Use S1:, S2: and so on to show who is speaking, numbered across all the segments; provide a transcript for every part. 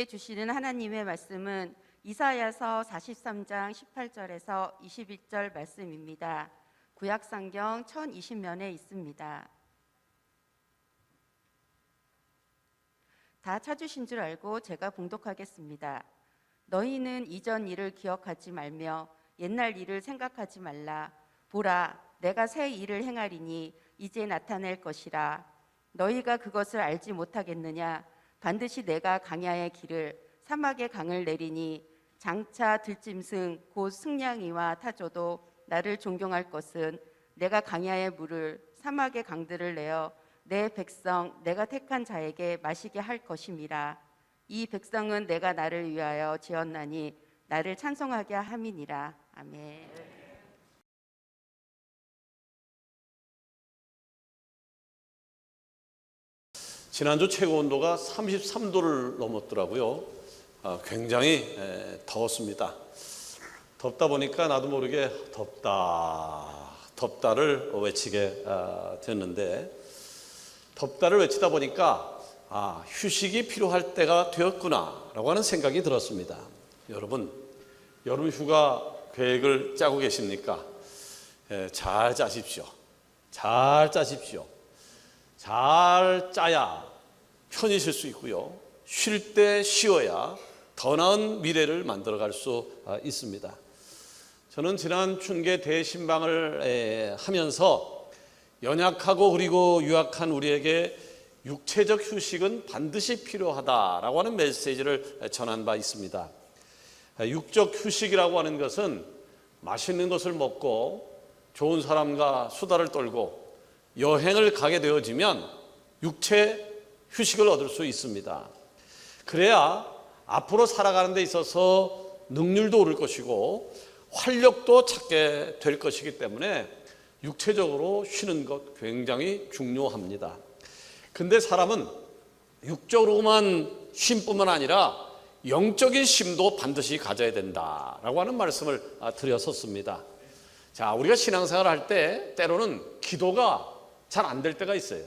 S1: 주시는 하나님의 말씀은 이사야서 43장 18절에서 21절 말씀입니다. 구약성경 1020면에 있습니다. 다 찾으신 줄 알고 제가 봉독하겠습니다. 너희는 이전 일을 기억하지 말며 옛날 일을 생각하지 말라. 보라, 내가 새 일을 행하리니 이제 나타낼 것이라. 너희가 그것을 알지 못하겠느냐? 반드시 내가 광야의 길을 사막의 강을 내리니 장차 들짐승 곧 승냥이와 타조도 나를 존경할 것은 내가 광야의 물을 사막의 강들을 내어 내 백성 내가 택한 자에게 마시게 할 것임이라. 이 백성은 내가 나를 위하여 지었나니 나를 찬송하게 함이니라. 아멘.
S2: 지난주 최고 온도가 33도를 넘었더라고요. 굉장히 더웠습니다. 덥다 보니까 나도 모르게 덥다를 외치게 됐는데, 덥다를 외치다 보니까 휴식이 필요할 때가 되었구나라고 하는 생각이 들었습니다. 여러분, 여름 휴가 계획을 짜고 계십니까? 잘 짜십시오. 잘 짜십시오. 잘 짜야 편히 쉴 수 있고요. 쉴 때 쉬어야 더 나은 미래를 만들어갈 수 있습니다. 저는 지난 춘계 대신방을 하면서 연약하고 그리고 유약한 우리에게 육체적 휴식은 반드시 필요하다라고 하는 메시지를 전한 바 있습니다. 육적 휴식이라고 하는 것은 맛있는 것을 먹고 좋은 사람과 수다를 떨고 여행을 가게 되어지면 육체 휴식을 얻을 수 있습니다. 그래야 앞으로 살아가는 데 있어서 능률도 오를 것이고 활력도 찾게 될 것이기 때문에 육체적으로 쉬는 것 굉장히 중요합니다. 근데 사람은 육적으로만 쉼뿐만 아니라 영적인 쉼도 반드시 가져야 된다라고 하는 말씀을 드렸었습니다. 자, 우리가 신앙생활을 할 때 때로는 기도가 잘 안 될 때가 있어요.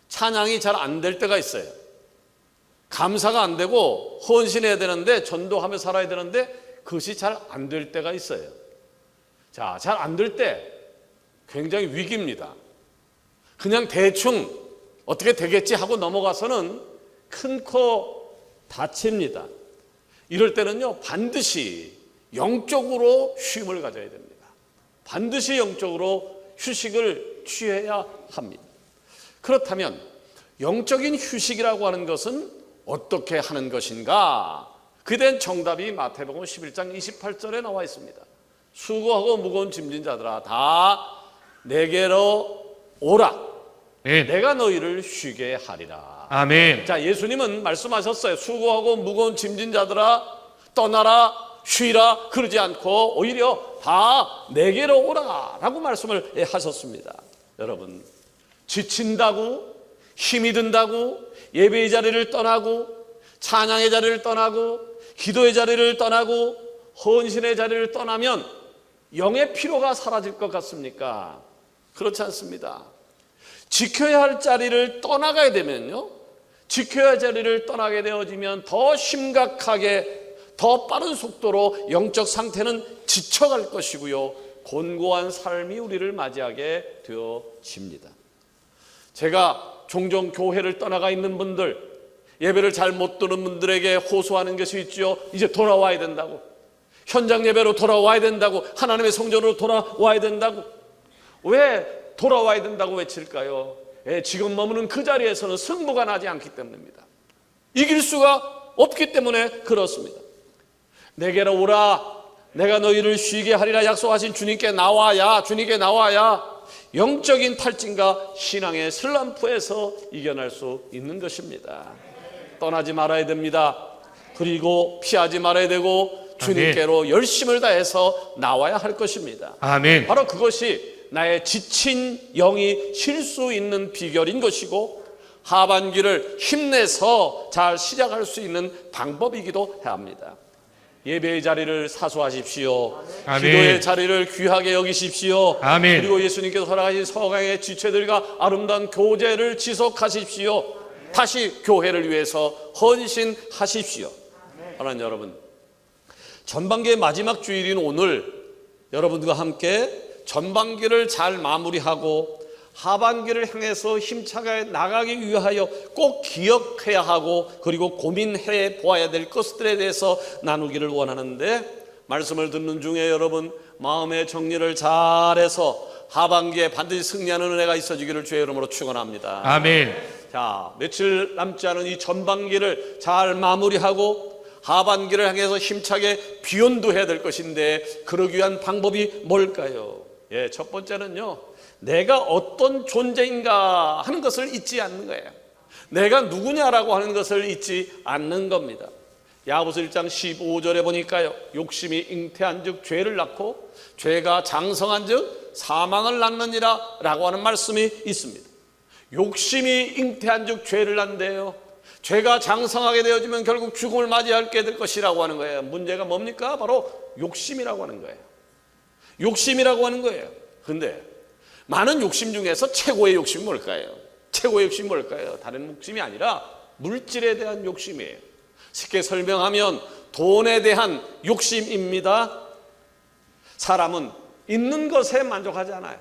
S2: 찬양이 잘 안 될 때가 있어요. 감사가 안 되고 헌신해야 되는데, 전도하며 살아야 되는데 그것이 잘 안 될 때가 있어요. 자, 잘 안 될 때 굉장히 위기입니다. 그냥 대충 어떻게 되겠지 하고 넘어가서는 큰 코 다칩니다. 이럴 때는요, 반드시 영적으로 쉼을 가져야 됩니다. 반드시 영적으로 휴식을 취해야 합니다. 그렇다면 영적인 휴식이라고 하는 것은 어떻게 하는 것인가? 그에 대한 정답이 마태복음 11장 28절에 나와 있습니다. 수고하고 무거운 짐진 자들아 다 내게로 오라. 내가 너희를 쉬게 하리라.
S3: 아멘.
S2: 자, 예수님은 말씀하셨어요. 수고하고 무거운 짐진 자들아 떠나라, 쉬라 그러지 않고 오히려 다 내게로 오라 라고 말씀을 하셨습니다. 여러분, 지친다고 힘이 든다고 예배의 자리를 떠나고 찬양의 자리를 떠나고 기도의 자리를 떠나고 헌신의 자리를 떠나면 영의 피로가 사라질 것 같습니까? 그렇지 않습니다. 지켜야 할 자리를 떠나가야 되면요, 지켜야 할 자리를 떠나게 되어지면 더 심각하게 더 빠른 속도로 영적 상태는 지쳐갈 것이고요, 곤고한 삶이 우리를 맞이하게 되어집니다. 제가 종종 교회를 떠나가 있는 분들, 예배를 잘 못 드는 분들에게 호소하는 것이 있죠. 이제 돌아와야 된다고, 현장 예배로 돌아와야 된다고, 하나님의 성전으로 돌아와야 된다고. 왜 돌아와야 된다고 외칠까요? 지금 머무는 그 자리에서는 승부가 나지 않기 때문입니다. 이길 수가 없기 때문에 그렇습니다. 내게로 오라, 내가 너희를 쉬게 하리라 약속하신 주님께 나와야, 주님께 나와야 영적인 탈진과 신앙의 슬럼프에서 이겨낼 수 있는 것입니다. 떠나지 말아야 됩니다. 그리고 피하지 말아야 되고 주님께로 열심을 다해서 나와야 할 것입니다.
S3: 아멘.
S2: 바로 그것이 나의 지친 영이 쉴 수 있는 비결인 것이고 하반기를 힘내서 잘 시작할 수 있는 방법이기도 합니다. 예배의 자리를 사수하십시오.
S3: 아멘.
S2: 기도의 자리를 귀하게 여기십시오.
S3: 아멘.
S2: 그리고 예수님께서 허락하신 서강의 지체들과 아름다운 교제를 지속하십시오. 다시 교회를 위해서 헌신하십시오. 하나님 여러분, 전반기의 마지막 주일인 오늘 여러분들과 함께 전반기를 잘 마무리하고 하반기를 향해서 힘차게 나가기 위하여 꼭 기억해야 하고 그리고 고민해 보아야 될 것들에 대해서 나누기를 원하는데, 말씀을 듣는 중에 여러분 마음의 정리를 잘해서 하반기에 반드시 승리하는 은혜가 있어지기를 주의 이름으로 축원합니다.
S3: 아멘.
S2: 자, 며칠 남지 않은 이 전반기를 잘 마무리하고 하반기를 향해서 힘차게 비온도해야 될 것인데, 그러기 위한 방법이 뭘까요? 첫 번째는요, 내가 어떤 존재인가 하는 것을 잊지 않는 거예요. 내가 누구냐라고 하는 것을 잊지 않는 겁니다. 야고보서 1장 15절에 보니까요, 욕심이 잉태한 즉 죄를 낳고 죄가 장성한 즉 사망을 낳느니라 라고 하는 말씀이 있습니다. 욕심이 잉태한 즉 죄를 낳는데요, 죄가 장성하게 되어지면 결국 죽음을 맞이하게 될 것이라고 하는 거예요. 문제가 뭡니까? 바로 욕심이라고 하는 거예요. 욕심이라고 하는 거예요. 그런데 많은 욕심 중에서 최고의 욕심이 뭘까요? 최고의 욕심이 뭘까요? 다른 욕심이 아니라 물질에 대한 욕심이에요. 쉽게 설명하면 돈에 대한 욕심입니다. 사람은 있는 것에 만족하지 않아요.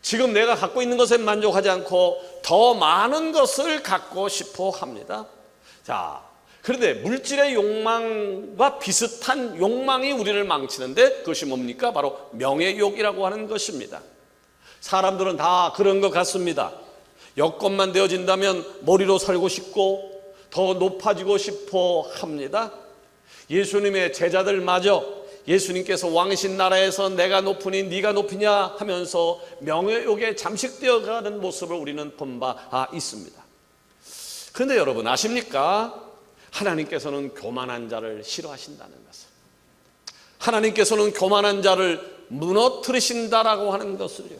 S2: 지금 내가 갖고 있는 것에 만족하지 않고 더 많은 것을 갖고 싶어 합니다. 자, 그런데 물질의 욕망과 비슷한 욕망이 우리를 망치는데, 그것이 뭡니까? 바로 명예욕이라고 하는 것입니다. 사람들은 다 그런 것 같습니다. 여건만 되어진다면 머리로 살고 싶고 더 높아지고 싶어 합니다. 예수님의 제자들마저 예수님께서 왕이신 나라에서 내가 높으니 네가 높으냐 하면서 명예욕에 잠식되어 가는 모습을 우리는 본 바 있습니다. 그런데 여러분 아십니까? 하나님께서는 교만한 자를 싫어하신다는 것을, 하나님께서는 교만한 자를 무너뜨리신다라고 하는 것을요,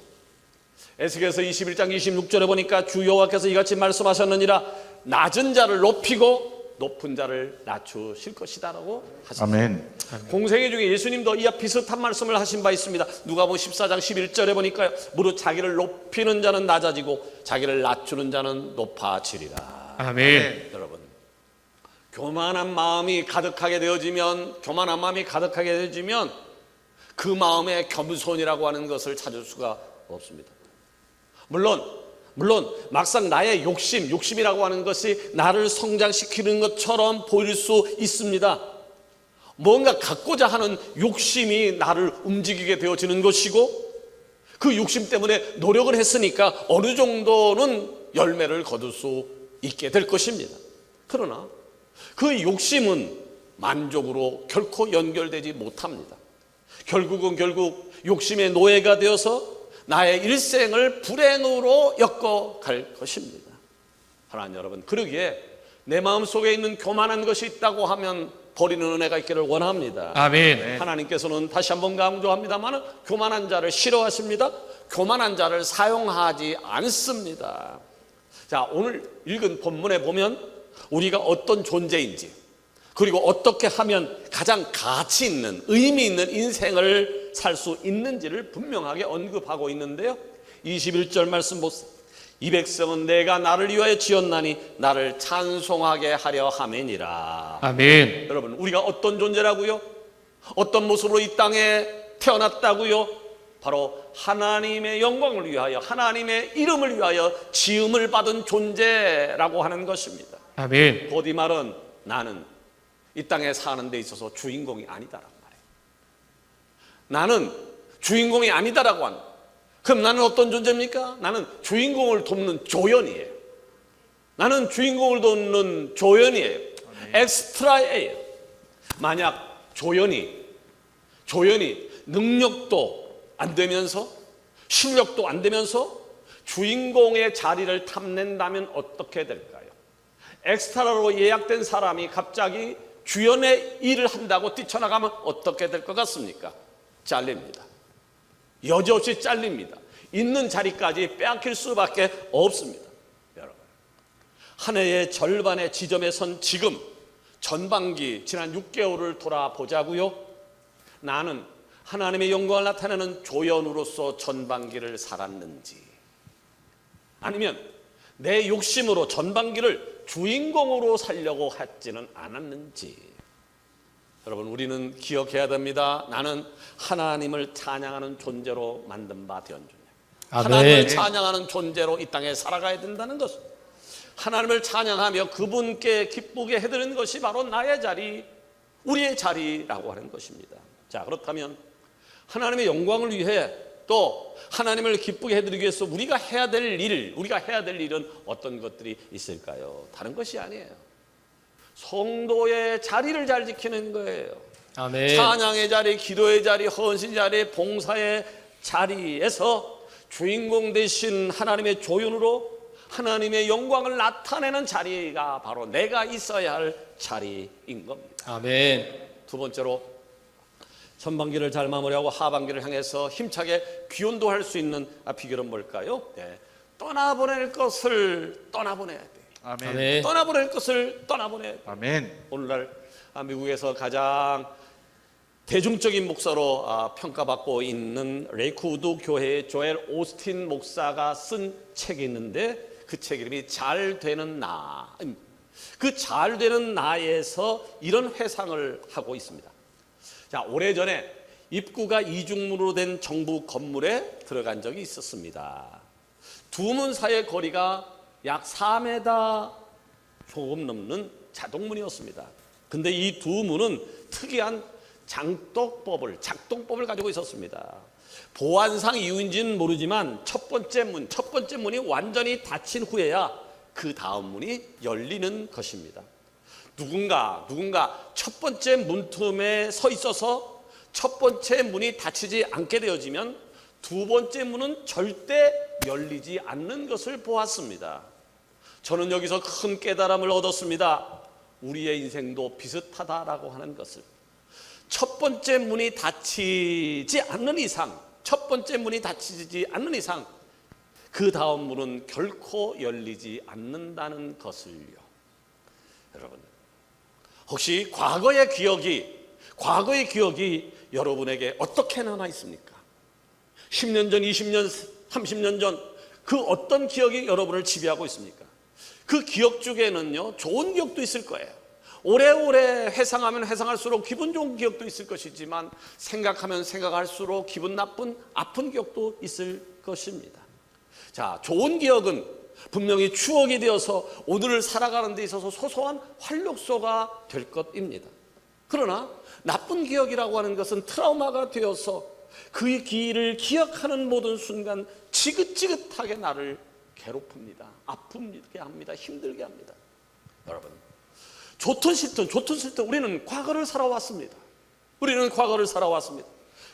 S2: 에스겔서 21장 26절에 보니까 주 여호와께서 이같이 말씀하셨느니라, 낮은 자를 높이고 높은 자를 낮추실 것이다라고 하셨습니다.
S3: 아멘.
S2: 공생애 중에 예수님도 이와 비슷한 말씀을 하신 바 있습니다. 누가복음 14장 11절에 보니까요, 무릇 자기를 높이는 자는 낮아지고 자기를 낮추는 자는 높아지리라.
S3: 아멘.
S2: 여러분, 교만한 마음이 가득하게 되어지면 그 마음에 겸손이라고 하는 것을 찾을 수가 없습니다. 물론 막상 나의 욕심이라고 하는 것이 나를 성장시키는 것처럼 보일 수 있습니다. 뭔가 갖고자 하는 욕심이 나를 움직이게 되어지는 것이고, 그 욕심 때문에 노력을 했으니까 어느 정도는 열매를 거둘 수 있게 될 것입니다. 그러나 그 욕심은 만족으로 결코 연결되지 못합니다. 결국 욕심의 노예가 되어서 나의 일생을 불행으로 엮어갈 것입니다. 하나님 여러분, 그러기에 내 마음속에 있는 교만한 것이 있다고 하면 버리는 은혜가 있기를 원합니다.
S3: 아멘.
S2: 하나님께서는 다시 한번 강조합니다만 교만한 자를 싫어하십니다. 교만한 자를 사용하지 않습니다. 자, 오늘 읽은 본문에 보면 우리가 어떤 존재인지, 그리고 어떻게 하면 가장 가치 있는, 의미 있는 인생을 살 수 있는지를 분명하게 언급하고 있는데요, 21절 말씀 보세요. 이 백성은 내가 나를 위하여 지었나니 나를 찬송하게 하려 함이니라.
S3: 아멘.
S2: 여러분, 우리가 어떤 존재라고요? 어떤 모습으로 이 땅에 태어났다고요? 바로 하나님의 영광을 위하여, 하나님의 이름을 위하여 지음을 받은 존재라고 하는 것입니다.
S3: 아멘.
S2: 곧 이 말은 나는 이 땅에 사는 데 있어서 주인공이 아니다라고 말해요. 나는 주인공이 아니다라고 합니다. 그럼 나는 어떤 존재입니까? 나는 주인공을 돕는 조연이에요. 나는 주인공을 돕는 조연이에요. 엑스트라예요. 만약 조연이 능력도 안 되면서 실력도 안 되면서 주인공의 자리를 탐낸다면 어떻게 될까요? 엑스트라로 예약된 사람이 갑자기 주연의 일을 한다고 뛰쳐나가면 어떻게 될 것 같습니까? 잘립니다. 여지없이 잘립니다. 있는 자리까지 빼앗길 수밖에 없습니다. 여러분, 한 해의 절반의 지점에 선 지금 전반기 지난 6개월을 돌아보자고요. 나는 하나님의 영광을 나타내는 조연으로서 전반기를 살았는지, 아니면 내 욕심으로 전반기를 주인공으로 살려고 하지는 않았는지. 여러분, 우리는 기억해야 됩니다. 나는 하나님을 찬양하는 존재로 만든 바 되었느냐. 하나님을 찬양하는 존재로 이 땅에 살아가야 된다는 것을, 하나님을 찬양하며 그분께 기쁘게 해드리는 것이 바로 나의 자리, 우리의 자리라고 하는 것입니다. 자, 그렇다면 하나님의 영광을 위해 또 하나님을 기쁘게 해드리기 위해서 우리가 해야 될 일은 어떤 것들이 있을까요? 다른 것이 아니에요. 성도의 자리를 잘 지키는 거예요.
S3: 아멘.
S2: 찬양의 자리, 기도의 자리, 헌신 자리, 봉사의 자리에서 주인공 되신 하나님의 조연으로 하나님의 영광을 나타내는 자리가 바로 내가 있어야 할 자리인 겁니다.
S3: 아멘.
S2: 두 번째로, 전반기를 잘 마무리하고 하반기를 향해서 힘차게 귀원도할 수 있는 비결은 뭘까요? 떠나보낼 것을 떠나보내야 돼요.
S4: 아멘.
S3: 아멘.
S2: 떠나보낼 것을 떠나보내야 돼요.
S4: 아멘.
S2: 오늘날 미국에서 가장 대중적인 목사로 평가받고 있는 레이크우드 교회의 조엘 오스틴 목사가 쓴 책이 있는데 그 책 이름이 잘 되는 나. 그 잘 되는 나에서 이런 회상을 하고 있습니다. 자, 오래전에 입구가 이중문으로 된 정부 건물에 들어간 적이 있었습니다. 두 문 사이의 거리가 약 4m 조금 넘는 자동문이었습니다. 근데 이 두 문은 특이한 작동법을 가지고 있었습니다. 보안상 이유인지는 모르지만 첫 번째 문이 완전히 닫힌 후에야 그 다음 문이 열리는 것입니다. 누군가 첫 번째 문틈에 서 있어서 첫 번째 문이 닫히지 않게 되어지면 두 번째 문은 절대 열리지 않는 것을 보았습니다. 저는 여기서 큰 깨달음을 얻었습니다. 우리의 인생도 비슷하다라고 하는 것을. 첫 번째 문이 닫히지 않는 이상 그 다음 문은 결코 열리지 않는다는 것을요. 여러분, 혹시 과거의 기억이 여러분에게 어떻게 남아 있습니까? 10년 전, 20년, 30년 전 그 어떤 기억이 여러분을 지배하고 있습니까? 그 기억 중에는요, 좋은 기억도 있을 거예요. 오래오래 회상하면 회상할수록 기분 좋은 기억도 있을 것이지만 생각하면 생각할수록 기분 나쁜 아픈 기억도 있을 것입니다. 자, 좋은 기억은 분명히 추억이 되어서 오늘을 살아가는 데 있어서 소소한 활력소가 될 것입니다. 그러나 나쁜 기억이라고 하는 것은 트라우마가 되어서 그 길을 기억하는 모든 순간 지긋지긋하게 나를 괴롭힙니다. 아프게 합니다. 힘들게 합니다. 여러분, 좋든 싫든 우리는 과거를 살아왔습니다.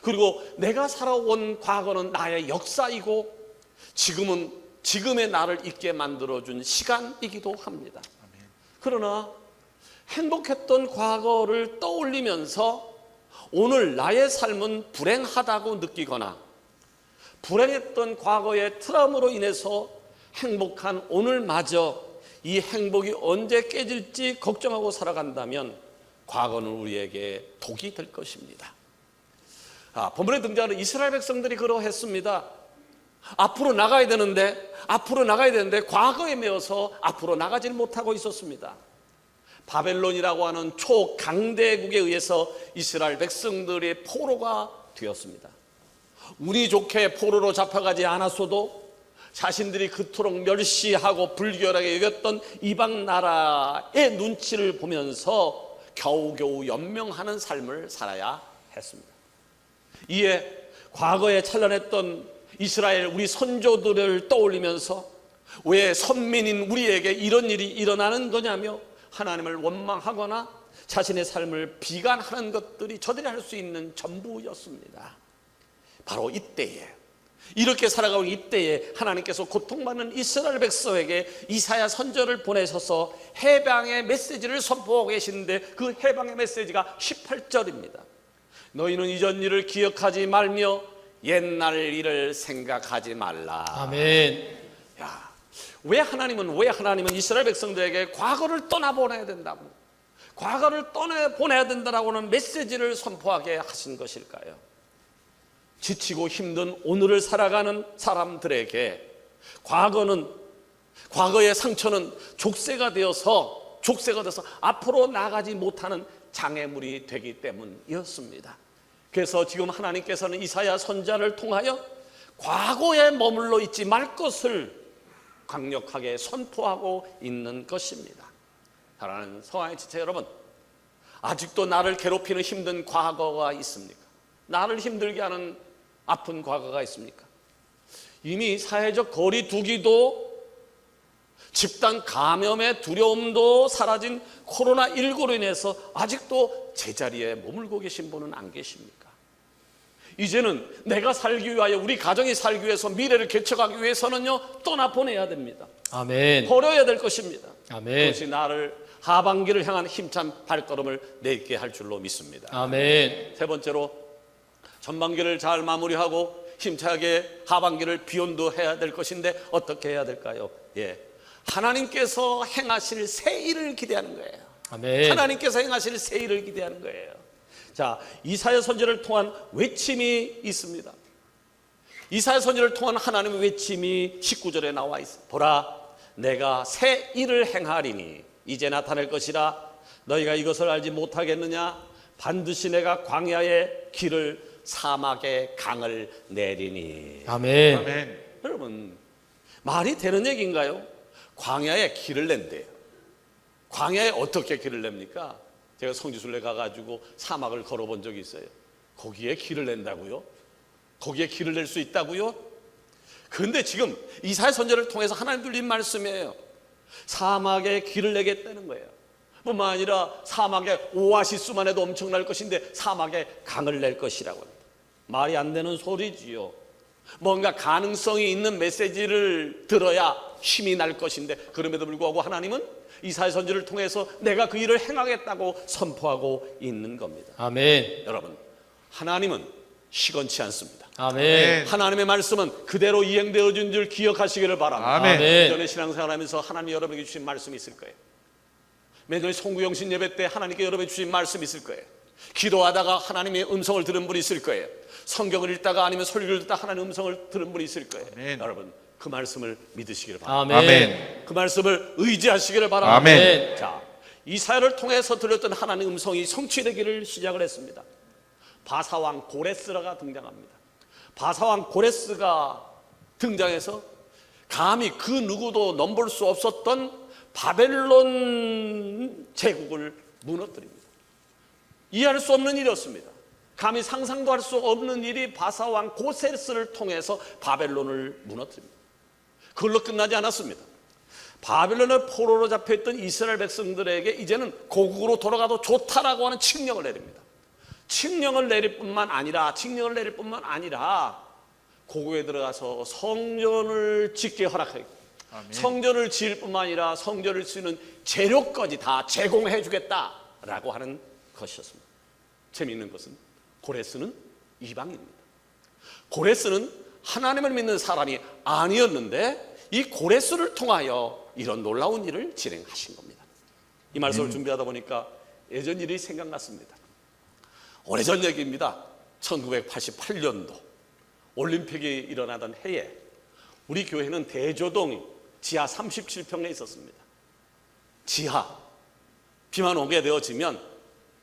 S2: 그리고 내가 살아온 과거는 나의 역사이고 지금의 나를 있게 만들어준 시간이기도 합니다. 그러나 행복했던 과거를 떠올리면서 오늘 나의 삶은 불행하다고 느끼거나 불행했던 과거의 트라우마로 인해서 행복한 오늘마저 이 행복이 언제 깨질지 걱정하고 살아간다면 과거는 우리에게 독이 될 것입니다. 본문에 등장하는 이스라엘 백성들이 그러했습니다. 앞으로 나가야 되는데 과거에 매여서 앞으로 나가질 못하고 있었습니다. 바벨론이라고 하는 초강대국에 의해서 이스라엘 백성들의 포로가 되었습니다. 운이 좋게 포로로 잡혀가지 않았어도 자신들이 그토록 멸시하고 불결하게 여겼던 이방 나라의 눈치를 보면서 겨우겨우 연명하는 삶을 살아야 했습니다. 이에 과거에 찬란했던 이스라엘 우리 선조들을 떠올리면서 왜 선민인 우리에게 이런 일이 일어나는 거냐며 하나님을 원망하거나 자신의 삶을 비관하는 것들이 저들이 할 수 있는 전부였습니다. 바로 이때에, 이렇게 살아가는 이때에 하나님께서 고통받는 이스라엘 백성에게 이사야 선지자를 보내셔서 해방의 메시지를 선포하고 계시는데 그 해방의 메시지가 18절입니다. 너희는 이전 일을 기억하지 말며 옛날 일을 생각하지 말라.
S3: 아멘.
S2: 야, 왜 하나님은 이스라엘 백성들에게 과거를 떠나보내야 된다고, 과거를 떠나보내야 된다라고 하는 메시지를 선포하게 하신 것일까요? 지치고 힘든 오늘을 살아가는 사람들에게 과거는 과거의 상처는 족쇄가 돼서 앞으로 나가지 못하는 장애물이 되기 때문이었습니다. 그래서 지금 하나님께서는 이사야 선지자를 통하여 과거에 머물러 있지 말 것을 강력하게 선포하고 있는 것입니다. 사랑하는 성화의 지체 여러분, 아직도 나를 괴롭히는 힘든 과거가 있습니까? 나를 힘들게 하는 아픈 과거가 있습니까? 이미 사회적 거리 두기도 집단 감염의 두려움도 사라진 코로나19로 인해서 아직도 제자리에 머물고 계신 분은 안 계십니까? 이제는 내가 살기 위하여, 우리 가정이 살기 위해서, 미래를 개척하기 위해서는요, 떠나보내야 됩니다.
S3: 아멘.
S2: 버려야 될 것입니다.
S3: 아멘.
S2: 그것이 나를 하반기를 향한 힘찬 발걸음을 내게 할 줄로 믿습니다.
S3: 아멘.
S2: 세 번째로, 전반기를 잘 마무리하고 힘차게 하반기를 비온도해야 될 것인데 어떻게 해야 될까요? 하나님께서 행하실 새 일을 기대하는 거예요.
S3: 아멘.
S2: 하나님께서 행하실 새 일을 기대하는 거예요. 자, 이사야 선지를 통한 외침이 있습니다. 이사야 선지를 통한 하나님의 외침이 19절에 나와 있어요. 보라, 내가 새 일을 행하리니 이제 나타낼 것이라. 너희가 이것을 알지 못하겠느냐? 반드시 내가 광야의 길을, 사막의 강을 내리니.
S3: 아멘.
S4: 아멘.
S2: 여러분, 말이 되는 얘기인가요? 광야에 길을 낸대요. 광야에 어떻게 길을 냅니까? 제가 성지순례 가가지고 사막을 걸어본 적이 있어요. 거기에 길을 낸다고요? 거기에 길을 낼 수 있다고요? 그런데 지금 이사야 선지자를 통해서 하나님 들린 말씀이에요. 사막에 길을 내겠다는 거예요. 뿐만 아니라 사막에 오아시스만 해도 엄청날 것인데 사막에 강을 낼 것이라고 합니다. 말이 안 되는 소리지요. 뭔가 가능성이 있는 메시지를 들어야 힘이 날 것인데, 그럼에도 불구하고 하나님은 이사야 선지를 통해서 내가 그 일을 행하겠다고 선포하고 있는 겁니다.
S3: 아멘.
S2: 여러분, 하나님은 시건치 않습니다.
S3: 아멘.
S2: 하나님의 말씀은 그대로 이행되어진 줄 기억하시기를 바랍니다.
S4: 아멘.
S2: 매년에 신앙생활하면서 하나님 여러분에게 주신 말씀이 있을 거예요. 매년에 송구영신 예배 때 하나님께 여러분에게 주신 말씀이 있을 거예요. 기도하다가 하나님의 음성을 들은 분이 있을 거예요. 성경을 읽다가 아니면 설교를 듣다 하나님의 음성을 들은 분이 있을 거예요.
S4: 아멘.
S2: 여러분, 그 말씀을 믿으시기를 바랍니다.
S3: 아멘.
S2: 그 말씀을 의지하시기를 바랍니다.
S4: 아멘.
S2: 자, 이사야를 통해서 들렸던 하나님의 음성이 성취되기를 시작을 했습니다. 바사왕 고레스가 등장합니다. 바사왕 고레스가 등장해서 감히 그 누구도 넘볼 수 없었던 바벨론 제국을 무너뜨립니다. 이해할 수 없는 일이었습니다. 감히 상상도 할 수 없는 일이 바사왕 고레스를 통해서 바벨론을 무너뜨립니다. 그걸로 끝나지 않았습니다. 바벨론의 포로로 잡혀있던 이스라엘 백성들에게 이제는 고국으로 돌아가도 좋다라고 하는 칙령을 내립니다. 칙령을 내릴 뿐만 아니라 고국에 들어가서 성전을 짓게 허락하고, 성전을 지을 뿐만 아니라 성전을 쓰는 재료까지 다 제공해 주겠다라고 하는 것이었습니다. 재미있는 것은 고레스는 이방인입니다. 고레스는 하나님을 믿는 사람이 아니었는데 이 고레스를 통하여 이런 놀라운 일을 진행하신 겁니다. 이 말씀을 준비하다 보니까 예전 일이 생각났습니다. 오래전 얘기입니다. 1988년도 올림픽이 일어나던 해에 우리 교회는 대조동 지하 37평에 있었습니다. 지하, 비만 오게 되어지면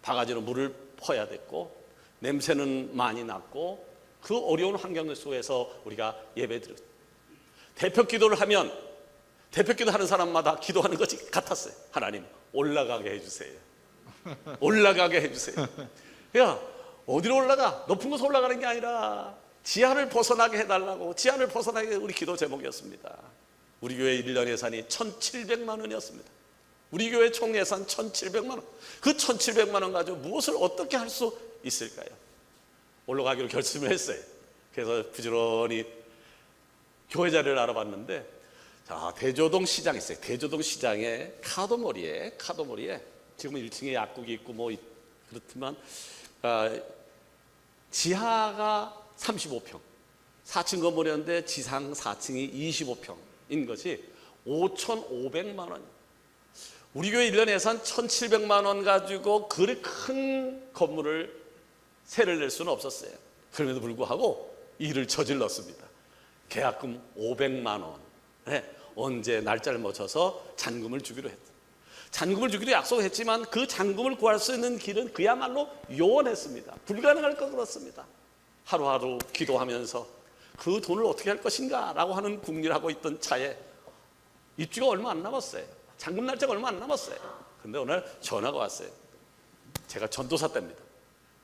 S2: 바가지로 물을 퍼야 됐고 냄새는 많이 났고 그 어려운 환경 속에서 우리가 예배드렸습니다. 대표 기도를 하면 대표 기도하는 사람마다 기도하는 것이 같았어요. 하나님 올라가게 해주세요. 올라가게 해주세요. 야, 어디로 올라가? 높은 곳으로 올라가는 게 아니라 지하를 벗어나게 해달라고, 지하를 벗어나게 우리 기도 제목이었습니다. 우리 교회 1년 예산이 1,700만 원이었습니다. 우리 교회 총 예산 1,700만 원. 그 1,700만 원 가지고 무엇을 어떻게 할 수 있을까요? 올라가기로 결심을 했어요. 그래서 부지런히 교회 자리를 알아봤는데, 자, 대조동 시장 있어요. 대조동 시장에 카도머리에 지금 1층에 약국이 있고 뭐 그렇지만 지하가 35평, 4층 건물이었는데 지상 4층이 25평인 것이 5,500만 원. 우리 교회 1년 예산 1,700만 원 가지고 그리 큰 건물을 세를 낼 수는 없었어요. 그럼에도 불구하고 일을 저질렀습니다. 계약금 500만 원. 네, 언제 날짜를 맞춰서 잔금을 주기로 했다. 잔금을 주기로 약속했지만 그 잔금을 구할 수 있는 길은 그야말로 요원했습니다. 불가능할 것 같습니다. 하루하루 기도하면서 그 돈을 어떻게 할 것인가 라고 하는 궁리를 하고 있던 차에 입주가 얼마 안 남았어요. 잔금 날짜가 얼마 안 남았어요. 근데 오늘 전화가 왔어요. 제가 전도사 때입니다.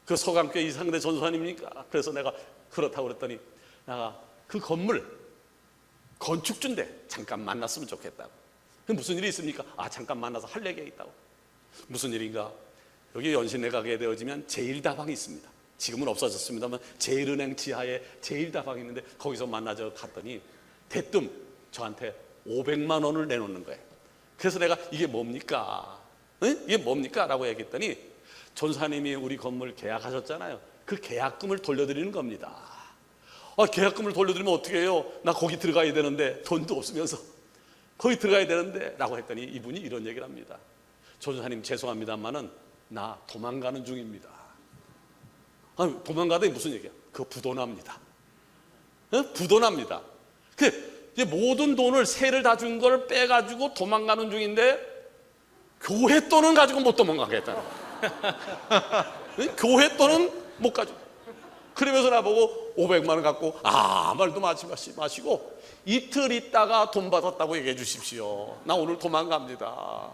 S2: 그 서강교회 이상대 전도사님입니까? 그래서 내가 그렇다고 그랬더니 내가 그 건물 건축주인데 잠깐 만났으면 좋겠다고. 무슨 일이 있습니까? 잠깐 만나서 할 얘기가 있다고. 무슨 일인가? 여기 연신내 가게 되어지면 제1다방이 있습니다. 지금은 없어졌습니다만 제1은행 지하에 제1다방이 있는데 거기서 만나서 갔더니 대뜸 저한테 500만 원을 내놓는 거예요. 그래서 내가 이게 뭡니까? 응? 이게 뭡니까? 라고 얘기했더니 전사님이 우리 건물 계약하셨잖아요. 그 계약금을 돌려드리는 겁니다. 계약금을 돌려드리면 어떻게 해요? 나 거기 들어가야 되는데 돈도 없으면서 거기 들어가야 되는데 라고 했더니 이분이 이런 얘기를 합니다. 전사님 죄송합니다만은 나 도망가는 중입니다. 도망가더니 무슨 얘기야? 그거 부도납니다. 부도납니다. 이제 모든 돈을 세를 다 준 걸 빼가지고 도망가는 중인데 교회 돈은 가지고 못 도망가겠다는 거야. 교회 돈은 못 가지고. 그러면서 나보고 500만 원 갖고 말도 마시고 이틀 있다가 돈 받았다고 얘기해 주십시오. 나 오늘 도망갑니다.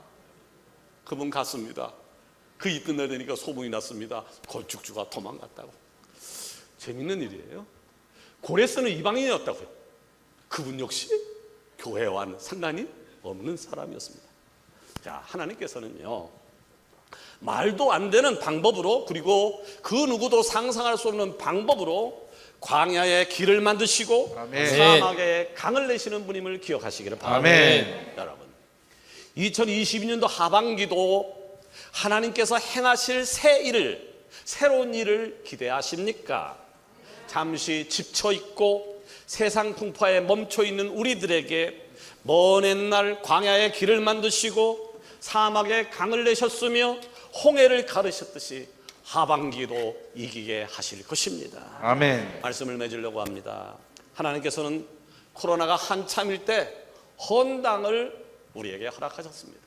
S2: 그분 갔습니다. 그 이튿날 되니까 소문이 났습니다. 건축주가 도망갔다고. 재밌는 일이에요. 고레스는 이방인이었다고요. 그분 역시 교회와는 상관이 없는 사람이었습니다. 자, 하나님께서는요, 말도 안 되는 방법으로, 그리고 그 누구도 상상할 수 없는 방법으로 광야에 길을 만드시고
S4: 아멘.
S2: 사막에 강을 내시는 분임을 기억하시기를 바랍니다.
S4: 아멘.
S2: 여러분, 2022년도 하반기도 하나님께서 행하실 새 일을, 새로운 일을 기대하십니까? 잠시 지쳐있고 세상 풍파에 멈춰있는 우리들에게 먼 옛날 광야에 길을 만드시고 사막에 강을 내셨으며 홍해를 가르셨듯이 하반기도 이기게 하실 것입니다.
S4: 아멘.
S2: 말씀을 맺으려고 합니다. 하나님께서는 코로나가 한참일 때 헌당을 우리에게 허락하셨습니다.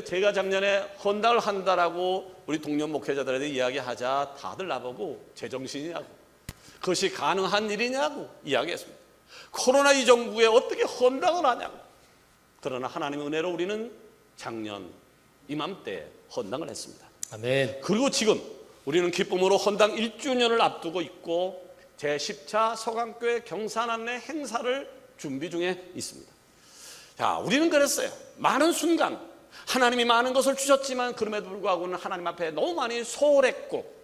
S2: 제가 작년에 헌당을 한다라고 우리 동료 목회자들한테 이야기하자 다들 나보고 제정신이냐고, 그것이 가능한 일이냐고 이야기했습니다. 코로나 이 정부에 어떻게 헌당을 하냐고. 그러나 하나님의 은혜로 우리는 작년 이맘때 헌당을 했습니다.
S3: 아멘.
S2: 그리고 지금 우리는 기쁨으로 헌당 1주년을 앞두고 있고 제10차 서강교회 경산안내 행사를 준비 중에 있습니다. 자, 우리는 그랬어요. 많은 순간 하나님이 많은 것을 주셨지만 그럼에도 불구하고는 하나님 앞에 너무 많이 소홀했고,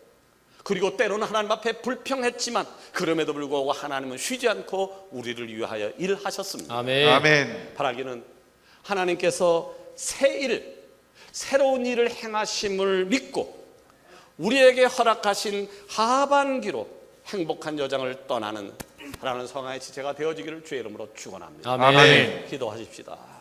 S2: 그리고 때로는 하나님 앞에 불평했지만 그럼에도 불구하고 하나님은 쉬지 않고 우리를 위하여 일하셨습니다.
S3: 아멘.
S4: 아멘.
S2: 바라기는 하나님께서 새 일, 새로운 일을 행하심을 믿고 우리에게 허락하신 하반기로 행복한 여정을 떠나는 하나님 성화의 지체가 되어지기를 주의 이름으로 축원합니다.
S3: 아멘.
S4: 아멘.
S2: 기도하십시다.